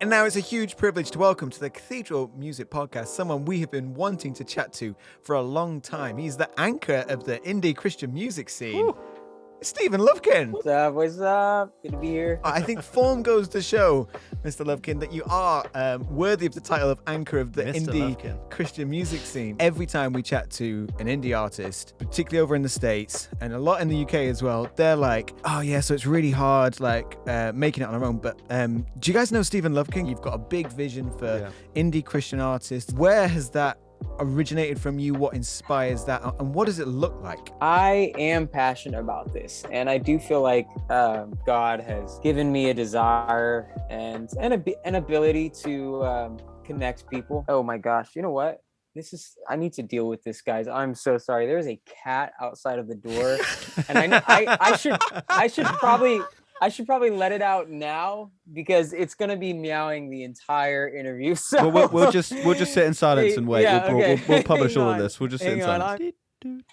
And now it's a huge privilege to welcome to the Cathedral Music Podcast someone we have been wanting to chat to for a long time. He's the anchor of the indie Christian music scene. Woo. Stephen Lovkn. What's up? What's up? Good to be here. I think form goes to show, Mr. Lovkn, that you are worthy of the title of anchor of the Mr. indie Lovkn. Christian music scene. Every time we chat to an indie artist, particularly over in the States and a lot in the UK as well, they're like, oh yeah, so it's really hard like making it on our own. But do you guys know Stephen Lovkn? You've got a big vision for indie Christian artists. Where has that originated from you? What inspires that, and what does it look like? I am passionate about this, and I do feel like God has given me a desire and an ability to connect people. Oh my gosh, you know what? I need to deal with this, guys. I'm so sorry. There's a cat outside of the door, and I should probably let it out now because it's gonna be meowing the entire interview. So we'll just sit in silence and wait. We'll publish all of this. We'll just sit in silence. This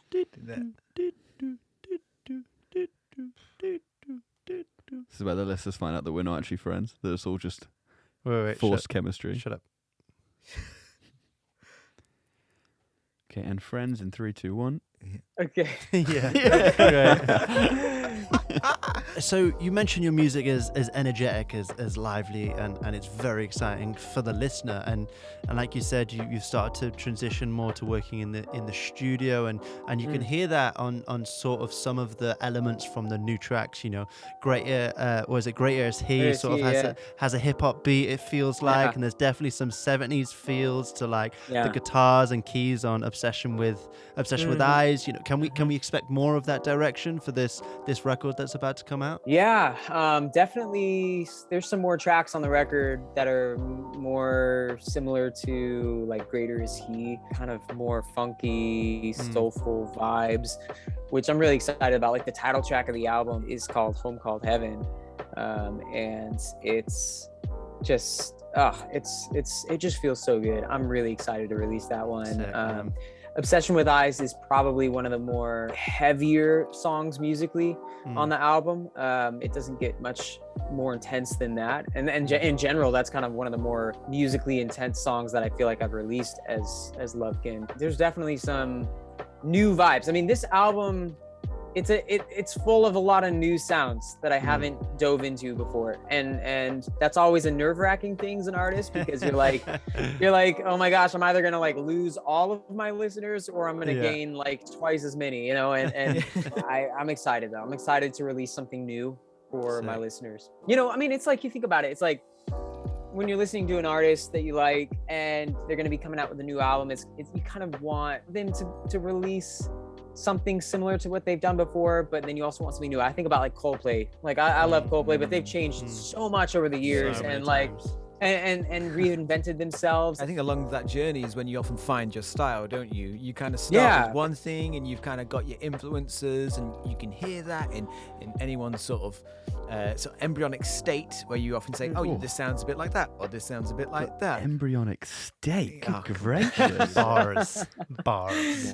is where the listeners find out that we're not actually friends. That it's all just forced chemistry. Shut up. Okay, and friends in 3, 2, 1. Okay. So you mentioned your music is as energetic, as lively, and it's very exciting for the listener. And like you said, you've started to transition more to working in the studio, and you can hear that on sort of some of the elements from the new tracks. You know, Greater as He sort of has a hip hop beat. It feels like, and there's definitely some 70s feels to like the guitars and keys on Obsession with Eyes. You know, can we expect more of that direction for this record that's about to come out? Yeah, definitely. There's some more tracks on the record that are more similar to like Greater Is He, kind of more funky, soulful vibes, which I'm really excited about. Like the title track of the album is called Home Called Heaven, and it's just it just feels so good. I'm really excited to release that one. Sick, Obsession with Eyes is probably one of the more heavier songs musically on the album. It doesn't get much more intense than that. And in general, that's kind of one of the more musically intense songs that I feel like I've released as Lovkn. There's definitely some new vibes. I mean, this album, it's full of a lot of new sounds that I haven't dove into before, and that's always a nerve-wracking thing as an artist, because you're like, oh my gosh, I'm either gonna like lose all of my listeners or I'm gonna gain like twice as many, you know. And I'm excited though. I'm excited to release something new for my listeners. You know, I mean, it's like, you think about it, it's like when you're listening to an artist that you like and they're gonna be coming out with a new album, it's you kind of want them to release something similar to what they've done before, but then you also want something new. I think about like Coldplay. Like I love Coldplay, but they've changed so much over the years, and reinvented themselves. I think along that journey is when you often find your style, don't you? You kind of start with one thing and you've kind of got your influences, and you can hear that in anyone's sort of embryonic state, where you often say, oh, this sounds a bit like that, or this sounds a bit like that. Embryonic state? Good gracious. Bars.